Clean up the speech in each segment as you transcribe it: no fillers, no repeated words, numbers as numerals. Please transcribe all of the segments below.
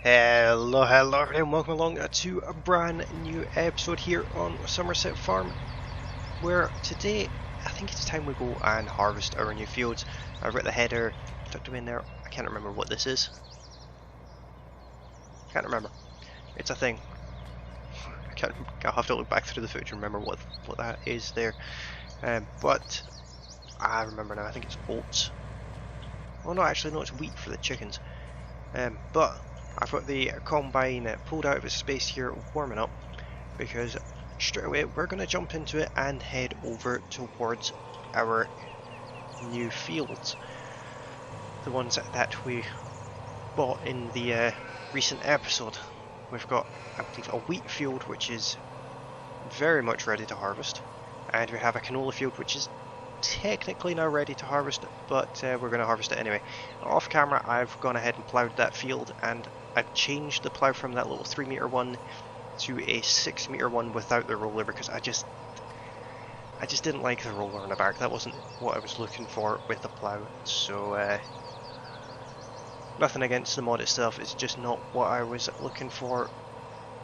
Hello and welcome along to a brand new episode here on Somerset Farm, where today I think it's time we go and harvest our new fields. I've got the header tucked away in there. I can't remember what this is. Can't remember. It's a thing. I'll have to look back through the footage and remember what that is there. But I remember now, I think it's oats. Oh no, actually no, it's wheat for the chickens. But I've got the combine pulled out of its space here, warming up, because straight away we're going to jump into it and head over towards our new fields. The ones that we bought in the recent episode. We've got, I believe, a wheat field which is very much ready to harvest, and we have a canola field which is technically now ready to harvest, but we're going to harvest it anyway. Off camera I've gone ahead and ploughed that field, and I've changed the plough from that little 3-meter one to a 6-meter one without the roller, because I just didn't like the roller on the back. That wasn't what I was looking for with the plough. So nothing against the mod itself, it's just not what I was looking for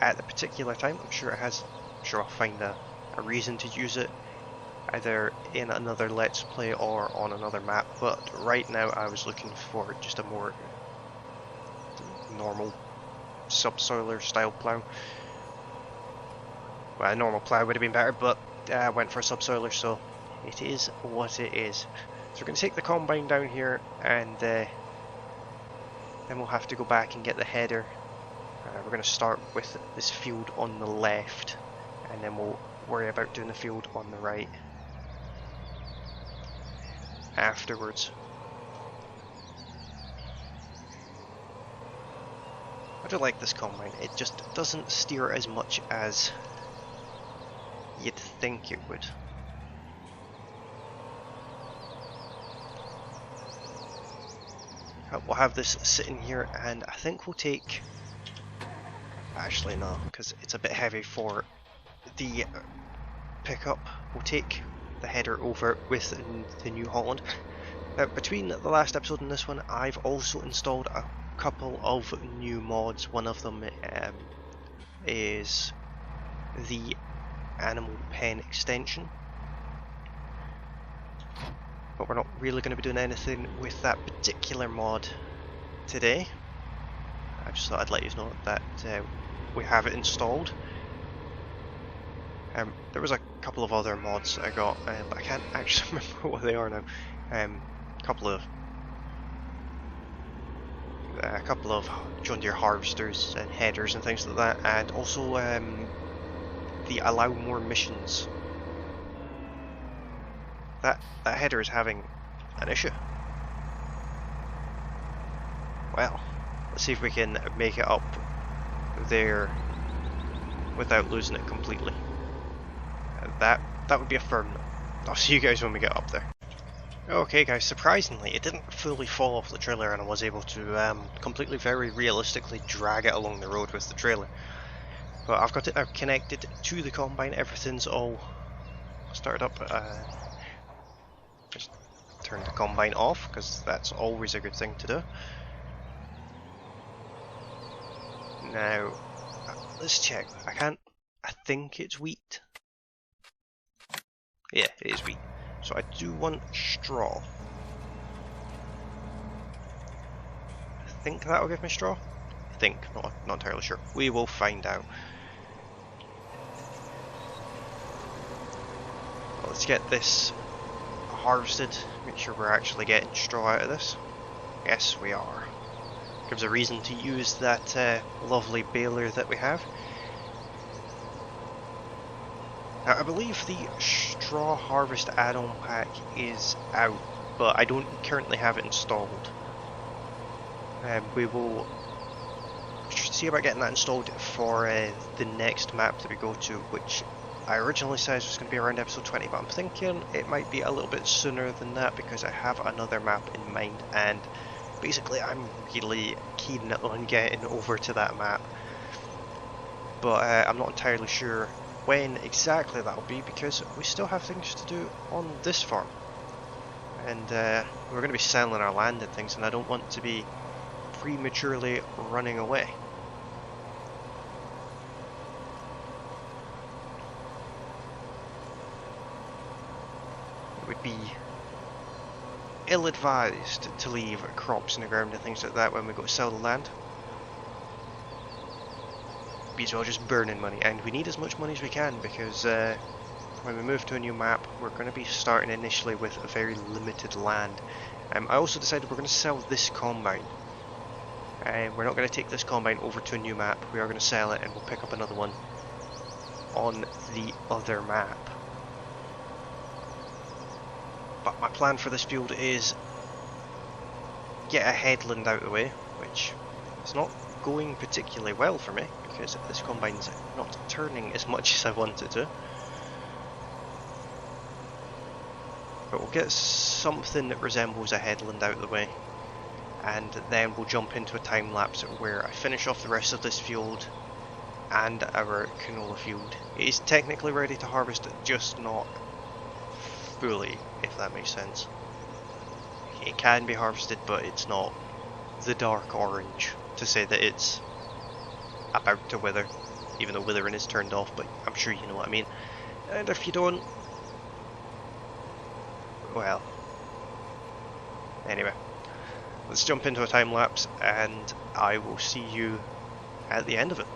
at the particular time. I'm sure I'll find a reason to use it either in another Let's Play or on another map, but right now I was looking for just a more normal subsoiler style plough. Well, a normal plough would have been better, but I went for a subsoiler, so it is what it is. So we're going to take the combine down here, and then we'll have to go back and get the header. We're going to start with this field on the left, and then we'll worry about doing the field on the right afterwards. I do like this combine, it just doesn't steer as much as you'd think it would. We'll have this sitting here, and I think we'll take... Actually no, because it's a bit heavy for the pickup. We'll take the header over with the New Holland. Now, between the last episode and this one, I've also installed a couple of new mods. One of them is the animal pen extension, but we're not really going to be doing anything with that particular mod today. I just thought I'd let you know that we have it installed. There was a couple of other mods I got, but I can't actually remember what they are now. A couple of John Deere harvesters and headers and things like that, and also the allow more missions. That header is having an issue. Well, let's see if we can make it up there without losing it completely. That would be a firm no. I'll see you guys when we get up there. Okay guys, surprisingly it didn't fully fall off the trailer, and I was able to completely, very realistically drag it along the road with the trailer. But I've got it now connected to the combine, everything's all started up. Just turn the combine off, because that's always a good thing to do. Now, let's check. I think it's wheat. Yeah, it is wheat. So I do want straw. I think that'll give me straw. I think, not entirely sure. We will find out. Well, let's get this harvested. Make sure we're actually getting straw out of this. Yes, we are. Gives a reason to use that lovely baler that we have. Now, I believe the straw harvest add-on pack is out, but I don't currently have it installed. We will see about getting that installed for the next map that we go to, which I originally said was going to be around episode 20, but I'm thinking it might be a little bit sooner than that, because I have another map in mind, and basically I'm really keen on getting over to that map. But I'm not entirely sure when exactly that'll be, because we still have things to do on this farm, and we're going to be selling our land and things, and I don't want to be prematurely running away. be ill-advised to leave crops in the ground and things like that when we go to sell the land. Be as well just burning money, and we need as much money as we can because when we move to a new map, we're going to be starting initially with a very limited land. I also decided we're going to sell this combine. We're not going to take this combine over to a new map. We are going to sell it, and we'll pick up another one on the other map. But my plan for this field is get a headland out of the way, which is not going particularly well for me because this combine's not turning as much as I want it to. But we'll get something that resembles a headland out of the way, and then we'll jump into a time lapse where I finish off the rest of this field and our canola field. It is technically ready to harvest, just not fully, if that makes sense. It can be harvested, but it's not the dark orange to say that it's about to wither, even though withering is turned off, but I'm sure you know what I mean. And if you don't, well, anyway, let's jump into a time lapse and I will see you at the end of it.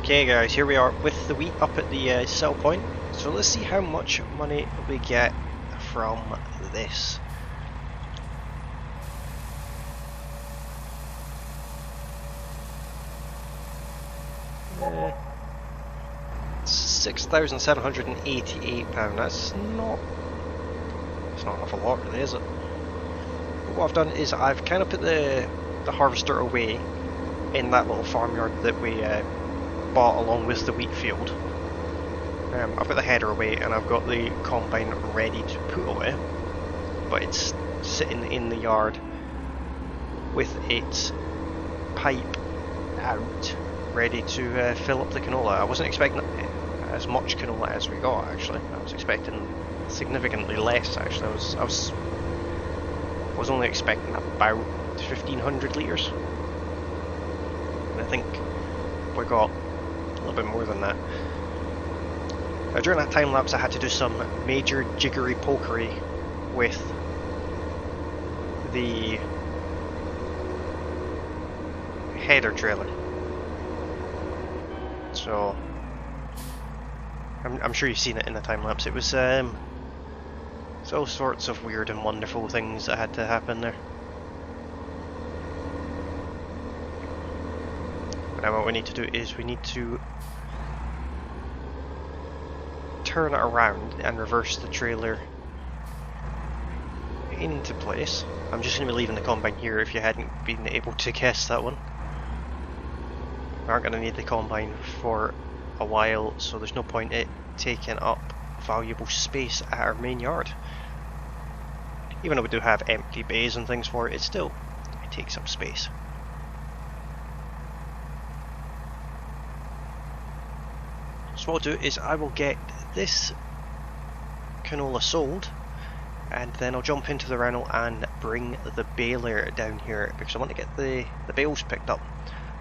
Okay guys, here we are with the wheat up at the sell point. So let's see how much money we get from this. £6,788. That's not an awful lot, really, is it? But what I've done is I've kind of put the harvester away in that little farmyard that we bought along with the wheat field. I've got the header away and I've got the combine ready to put away, but it's sitting in the yard with its pipe out, ready to fill up the canola. I wasn't expecting as much canola as we got, actually. I was expecting significantly less, actually. I was only expecting about 1,500 litres. And I think we got a little bit more than that. Now, during that time lapse I had to do some major jiggery pokery with the header trailer. So I'm sure you've seen it in the time lapse. It was it's all sorts of weird and wonderful things that had to happen there. Now what we need to do is we need to turn it around and reverse the trailer into place. I'm just going to be leaving the combine here if you hadn't been able to guess that one. We aren't going to need the combine for a while, so there's no point in it taking up valuable space at our main yard. Even though we do have empty bays and things for it, it takes up space. So what I'll do is I will get this canola sold, and then I'll jump into the rental and bring the baler down here because I want to get the bales picked up.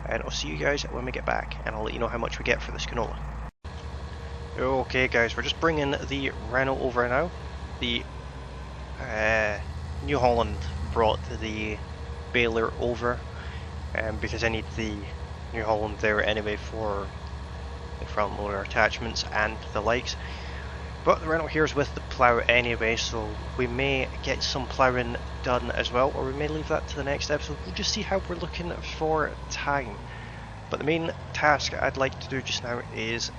And I'll see you guys when we get back, and I'll let you know how much we get for this canola. Okay guys, we're just bringing the rental over now. The New Holland brought the baler over because I need the New Holland there anyway for the front loader attachments and the likes. But the rental here is with the plough anyway, so we may get some ploughing done as well, or we may leave that to the next episode. We'll just see how we're looking for time. But the main task I'd like to do just now is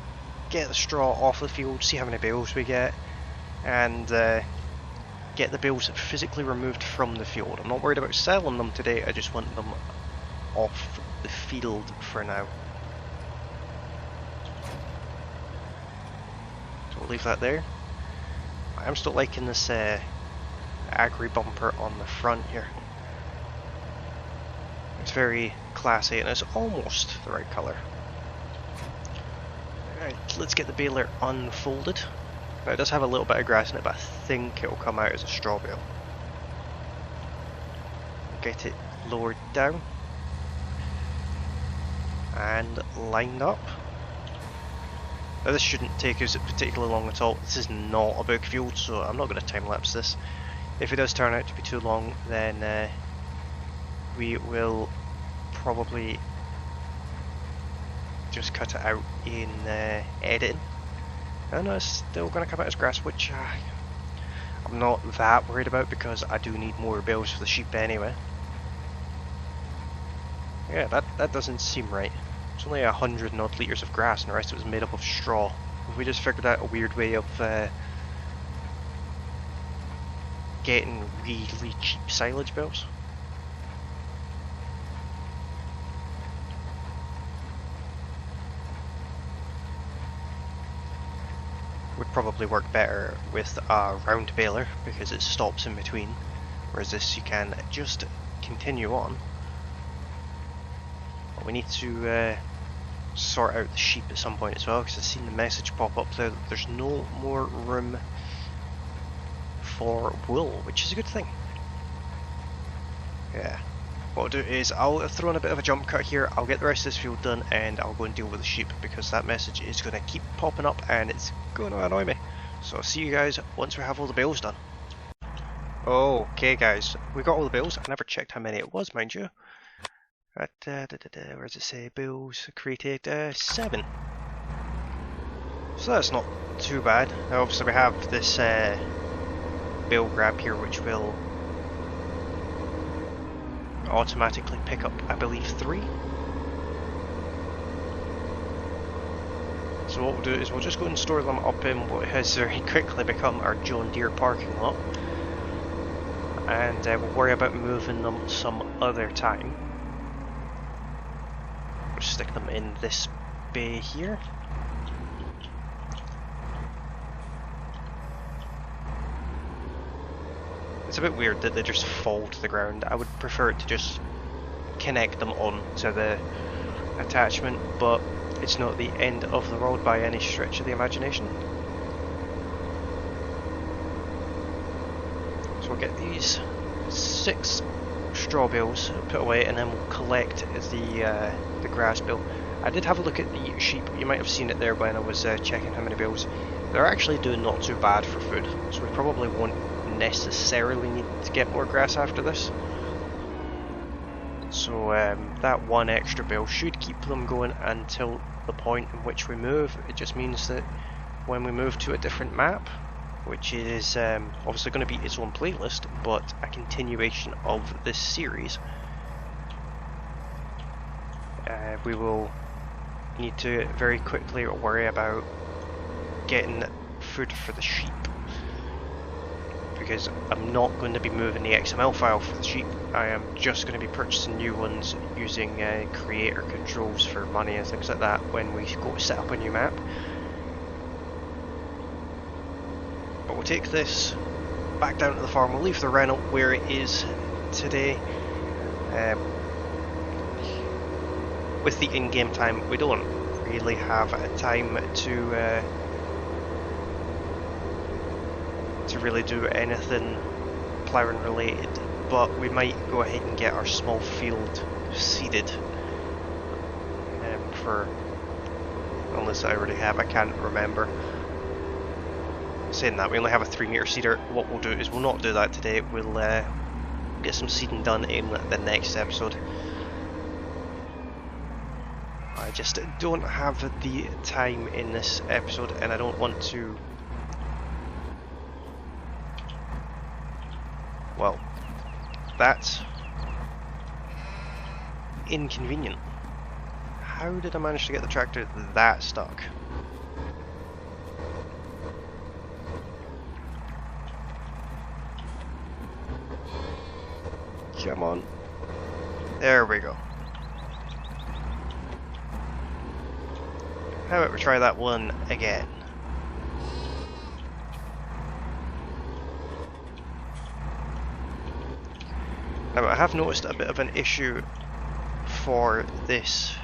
get the straw off the field, see how many bales we get, and get the bales physically removed from the field. I'm not worried about selling them today, I just want them off the field for now. So we'll leave that there. I'm still liking this agri bumper on the front here. It's very classy and it's almost the right colour. Alright, let's get the baler unfolded. Now it does have a little bit of grass in it, but I think it will come out as a straw bale. Get it lowered down and lined up. Now this shouldn't take us particularly long at all. This is not a big field, so I'm not going to time lapse this. If it does turn out to be too long, then we will probably just cut it out in editing. And it's still going to come out as grass, which I'm not that worried about because I do need more bales for the sheep anyway. Yeah, that doesn't seem right. It's only 100 and odd litres of grass and the rest of it is made up of straw. If we just figured out a weird way of getting really cheap silage bales. Would probably work better with a round baler because it stops in between, whereas this you can just continue on. But we need to sort out the sheep at some point as well, because I've seen the message pop up there that there's no more room for wool, which is a good thing. Yeah. What I'll do is I'll throw in a bit of a jump cut here, I'll get the rest of this field done and I'll go and deal with the sheep because that message is going to keep popping up and it's going to annoy me. So I'll see you guys once we have all the bales done. Okay guys, we got all the bales. I never checked how many it was, mind you. Where does it say? Bills created 7. So that's not too bad. Now obviously we have this bill grab here which will automatically pick up, I believe, 3. So what we'll do is we'll just go and store them up in what has very quickly become our John Deere parking lot, and we'll worry about moving them some other time. We'll stick them in this bay here. It's a bit weird that they just fall to the ground. I would prefer it to just connect them on to the attachment, but it's not the end of the road by any stretch of the imagination. So we'll get these 6 straw bales put away, and then we'll collect the grass bill. I did have a look at the sheep. You might have seen it there when I was checking how many bales. They're actually doing not too bad for food, so we probably won't necessarily need to get more grass after this. So that 1 extra bale should keep them going until the point in which we move. It just means that when we move to a different map, which is obviously going to be its own playlist, but a continuation of this series, we will need to very quickly worry about getting food for the sheep, because I'm not going to be moving the XML file for the sheep. I am just going to be purchasing new ones using creator controls for money and things like that when we go to set up a new map. But we'll take this back down to the farm. We'll leave the Renault where it is today. With the in-game time, we don't really have a time to really do anything ploughing related, but we might go ahead and get our small field seeded for, unless I already have, I can't remember. Saying that, we only have a 3-meter seeder. What we'll do is we'll not do that today. We'll get some seeding done in the next episode. I just don't have the time in this episode, and I don't want to, well, that's inconvenient. How did I manage to get the tractor that stuck? Come on. There we go. How about we try that one again? Now I have noticed a bit of an issue for this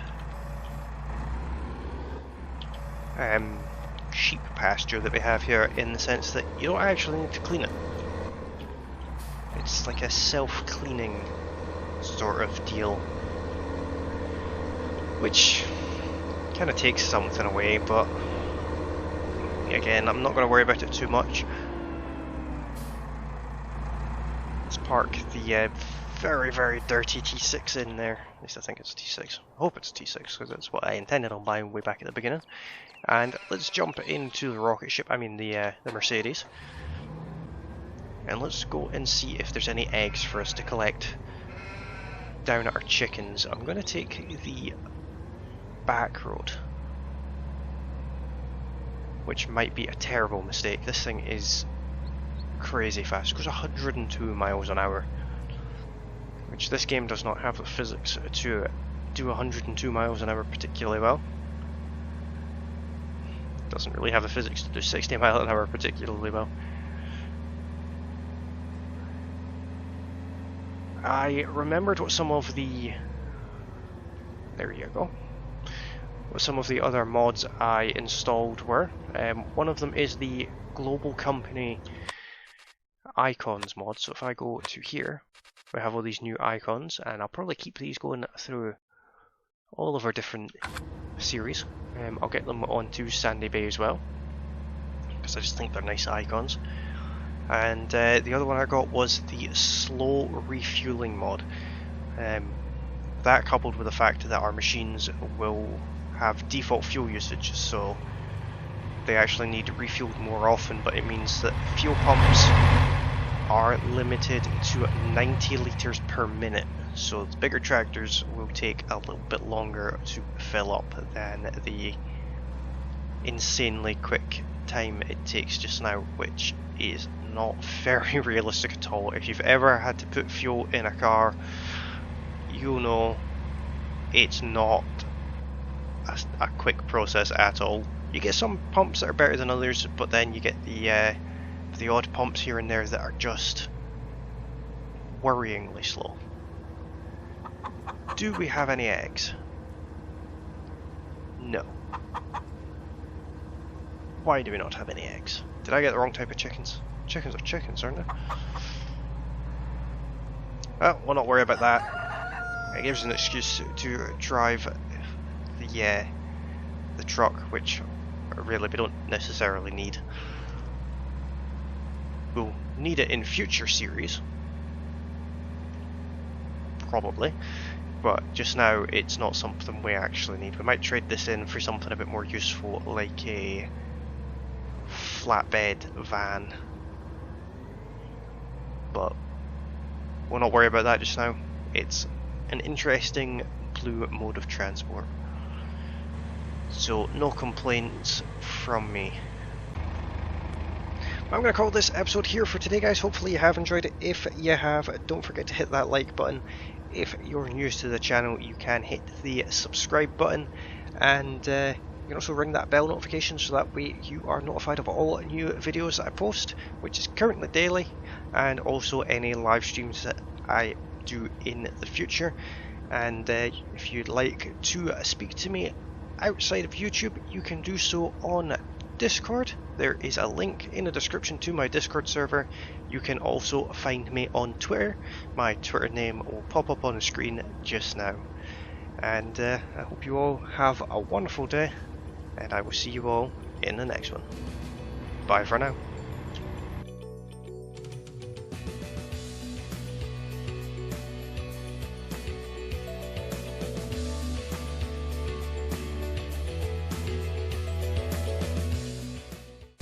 sheep pasture that we have here, in the sense that you don't actually need to clean it. It's like a self-cleaning sort of deal, which kind of takes something away, but again, I'm not going to worry about it too much. Let's park the very, very dirty T6 in there. At least I think it's T6. I hope it's T6, because that's what I intended on buying way back at the beginning. And let's jump into the rocket ship, I mean the Mercedes. And let's go and see if there's any eggs for us to collect down at our chickens. I'm going to take the back road, which might be a terrible mistake. This thing is crazy fast. It goes 102 miles an hour, which this game does not have the physics to do 102 miles an hour particularly well. It doesn't really have the physics to do 60 miles an hour particularly well. I remembered what some of the, there you go, what some of the other mods I installed were. One of them is the Global Company Icons mod. So if I go to here, we have all these new icons, and I'll probably keep these going through all of our different series. I'll get them onto Sandy Bay as well, because I just think they're nice icons. And the other one I got was the slow refueling mod. that coupled with the fact that our machines will have default fuel usage, so they actually need refueled more often, but it means that fuel pumps are limited to 90 litres per minute, so the bigger tractors will take a little bit longer to fill up than the insanely quick time it takes just now, which is not very realistic at all. If you've ever had to put fuel in a car, you'll know it's not a quick process at all. You get some pumps that are better than others, but then you get the odd pumps here and there that are just worryingly slow. Do we have any eggs? No. Why do we not have any eggs? Did I get the wrong type of chickens? Chickens are chickens, aren't they? Well, we'll not worry about that. It gives us an excuse to drive the truck, which really we don't necessarily need. We'll need it in future series, probably, but just now it's not something we actually need. We might trade this in for something a bit more useful, like a flatbed van, but we'll not worry about that just now. It's an interesting blue mode of transport, so no complaints from me. I'm going to call this episode here for today, guys. Hopefully you have enjoyed it. If you have, don't forget to hit that like button. If you're new to the channel, you can hit the subscribe button, and you can also ring that bell notification so that way you are notified of all new videos that I post, which is currently daily, and also any live streams that I do in the future. And if you'd like to speak to me outside of YouTube, you can do so on Discord. There is a link in the description to my Discord server. You can also find me on Twitter. My Twitter name will pop up on the screen just now. And I hope you all have a wonderful day, and I will see you all in the next one. Bye for now.